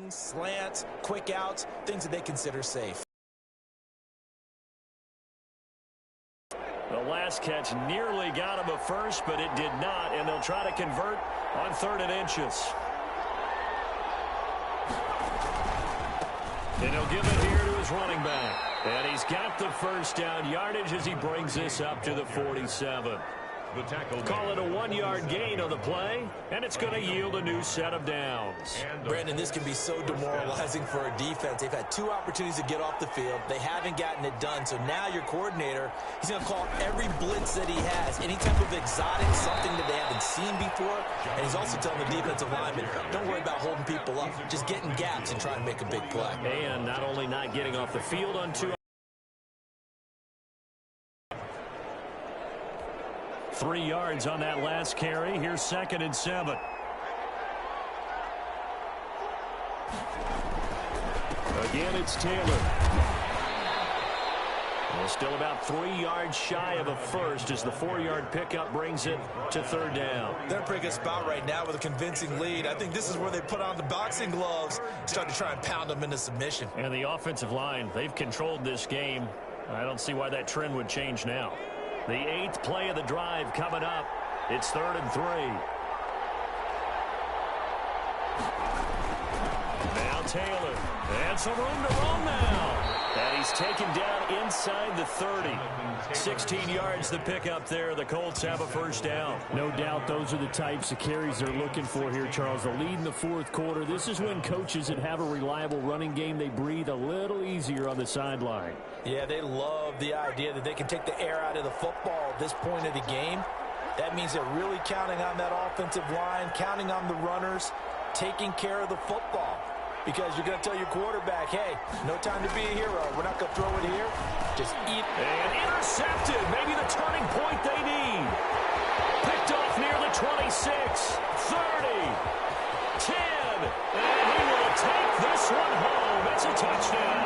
Slants, quick outs, things that they consider safe. The last catch nearly got him a first, but it did not, and they'll try to convert on 3rd and inches. And he'll give it here to his running back. And he's got the first down yardage as he brings this up to the 47. Call it a 1-yard gain on the play, and it's going to yield a new set of downs. Brandon, this can be so demoralizing for a defense. They've had 2 opportunities to get off the field. They haven't gotten it done. So now your coordinator, he's going to call every blitz that he has, any type of exotic, something that they haven't seen before. And he's also telling the defensive lineman, don't worry about holding people up. Just get in gaps and try and make a big play. And not only not getting off the field on 2. 3 yards on that last carry. Here's 2nd and 7. Again, it's Taylor. Well, still about 3 yards shy of a first as the 4-yard pickup brings it to 3rd down. They're in a pretty good spot right now with a convincing lead. I think this is where they put on the boxing gloves, start to try and pound them into submission. And the offensive line, they've controlled this game. I don't see why that trend would change now. The 8th play of the drive coming up. It's 3rd and 3. Now Taylor. And some room to roam now. And he's taken down inside the 30. 16 yards the pickup there. The Colts have a first down. No doubt those are the types of carries they're looking for here, Charles. The lead in the 4th quarter. This is when coaches that have a reliable running game, they breathe a little easier on the sideline. Yeah, they love the idea that they can take the air out of the football at this point of the game. That means they're really counting on that offensive line, counting on the runners, taking care of the football. Because you're going to tell your quarterback, hey, no time to be a hero. We're not going to throw it here. Just eat. And intercepted. Maybe the turning point they need. Picked off near the 26, 30, 10. And he will take this one home. It's a touchdown.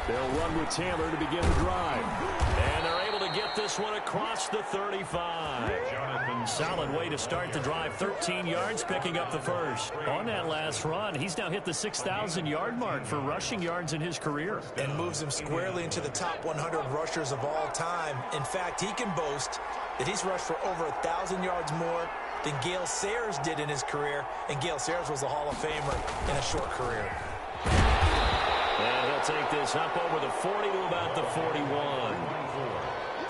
They'll run with Taylor to begin the drive. And they're able to get this one across the 35. Solid way to start the drive. 13 yards, picking up the first. On that last run, he's now hit the 6,000-yard mark for rushing yards in his career. And moves him squarely into the top 100 rushers of all time. In fact, he can boast that he's rushed for over 1,000 yards more than Gale Sayers did in his career. And Gale Sayers was a Hall of Famer in a short career. And he'll take this up over the 40 to about the 41.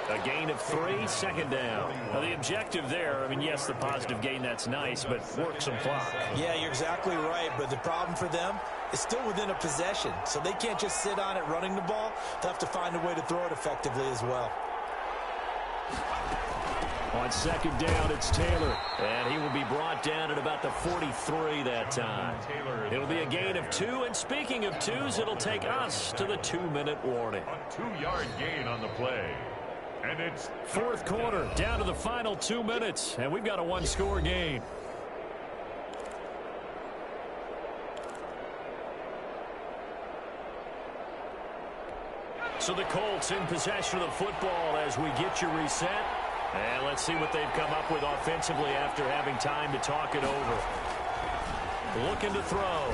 A gain of 3, 2nd down. Now, the objective there, I mean, yes, the positive gain, that's nice, but work some clock. Yeah, you're exactly right, but the problem for them is still within a possession, so they can't just sit on it running the ball. They'll have to find a way to throw it effectively as well. On 2nd down, it's Taylor. And he will be brought down at about the 43 that time. It'll be a gain of 2. And speaking of 2s, it'll take us to the 2-minute warning. A 2-yard gain on the play. And it's 4th quarter, down to the final 2 minutes. And we've got a 1-score game. So the Colts in possession of the football as we get you reset. And let's see what they've come up with offensively after having time to talk it over. Looking to throw.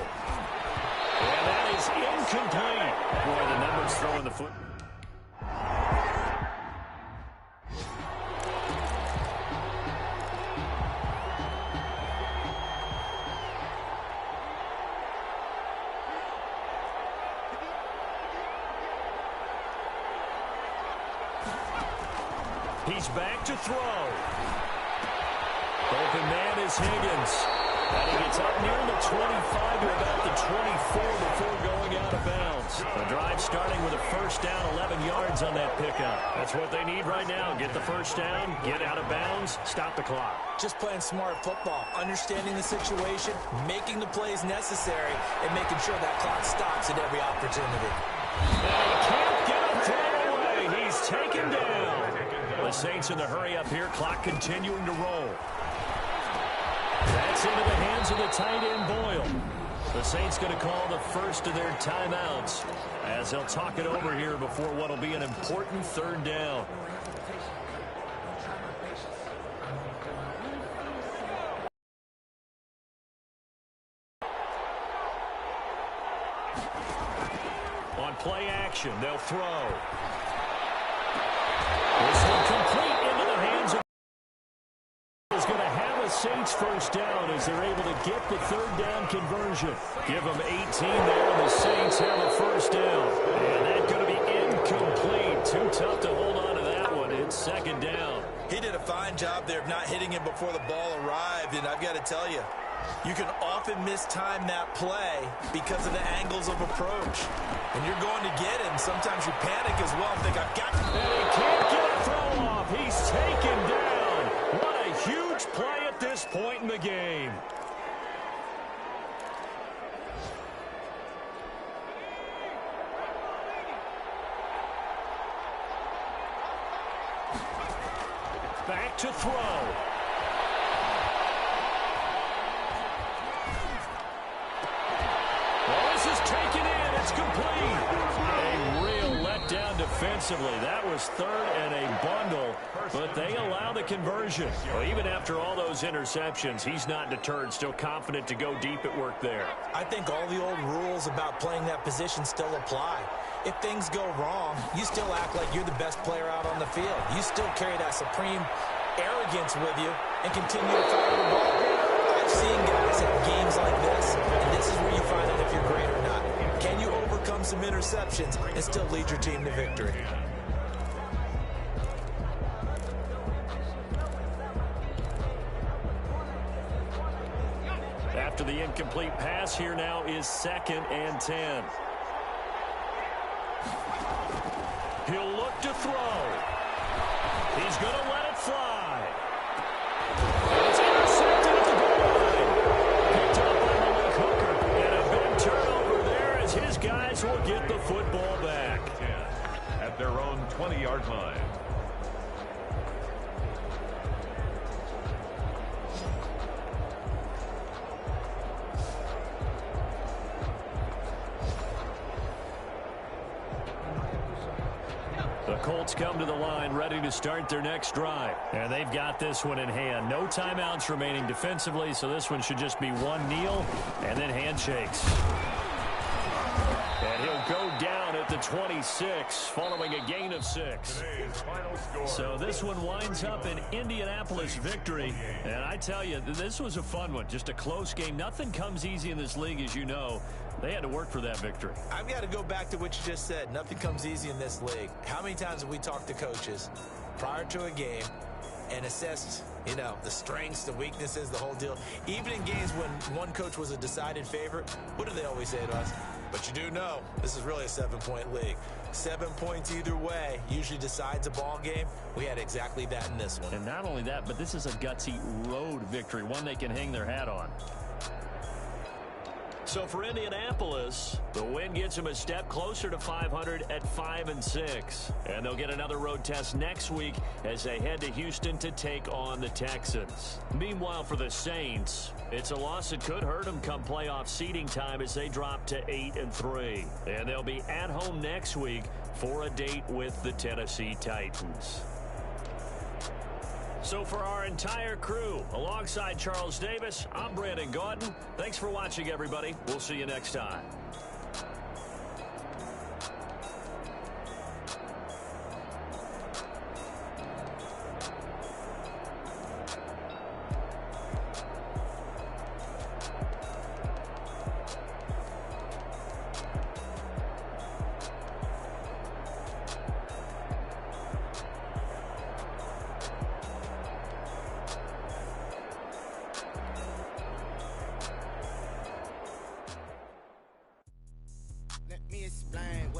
And that is incomplete. Boy, the numbers throwing the foot. He's back to throw. Open man is Higgins. And he gets up near the 25 to about the 24 before going out of bounds. The drive starting with a first down, 11 yards on that pickup. That's what they need right now. Get the first down, get out of bounds, stop the clock. Just playing smart football, understanding the situation, making the plays necessary, and making sure that clock stops at every opportunity. And he can't get a throw away. He's taken down. The Saints in the hurry up here. Clock continuing to roll. That's into the hands of the tight end, Boyle. The Saints going to call the first of their timeouts as they'll talk it over here before what will be an important third down. On play action, they'll throw. This one complete into the hands of is going to have a Saints first down as they're able to get the third down conversion. Give them 18 there, and the Saints have a first down. And that's going to be incomplete. Too tough to hold on to that one. It's second down. He did a fine job there of not hitting him before the ball arrived, and I've got to tell you, you can often mistime that play because of the angles of approach. When you're going to get him, sometimes you panic as well and think, I've got to. And he can't get a throw off. He's taken down. What a huge play at this point in the game. Back to throw. This is taken in. It's complete. A real letdown defensively. That was third and a bundle, but they allow the conversion. Well, even after all those interceptions, he's not deterred, still confident to go deep at work there. I think all the old rules about playing that position still apply. If things go wrong, you still act like you're the best player out on the field. You still carry that supreme arrogance with you and continue to fire the ball. I've seen guys have games like this, and this is where you find out if you're great or not. Can you overcome some interceptions and still lead your team to victory? After the incomplete pass, here now is 2nd and 10. He'll look to throw. He's going to let it fly. It's intercepted at the goal line. Picked up by Malik Hooker. And a big turnover there as his guys will get the football back. At their own 20-yard line. The Colts come to the line ready to start their next drive. And they've got this one in hand. No timeouts remaining defensively, so this one should just be one kneel and then handshakes. And he'll go down at the 26 following a gain of 6. So this one winds up an Indianapolis victory. And I tell you, this was a fun one. Just a close game. Nothing comes easy in this league, as you know. They had to work for that victory. I've got to go back to what you just said. Nothing comes easy in this league. How many times have we talked to coaches prior to a game and assessed, you know, the strengths, the weaknesses, the whole deal? Even in games when one coach was a decided favorite, what do they always say to us? But you do know this is really a 7-point league. 7 points either way usually decides a ball game. We had exactly that in this one. And not only that, but this is a gutsy road victory, one they can hang their hat on. So for Indianapolis, the win gets them a step closer to 500 at 5-6. And they'll get another road test next week as they head to Houston to take on the Texans. Meanwhile, for the Saints, it's a loss that could hurt them come playoff seeding time as they drop to 8-3. And they'll be at home next week for a date with the Tennessee Titans. So for our entire crew, alongside Charles Davis, I'm Brandon Gaudin. Thanks for watching, everybody. We'll see you next time.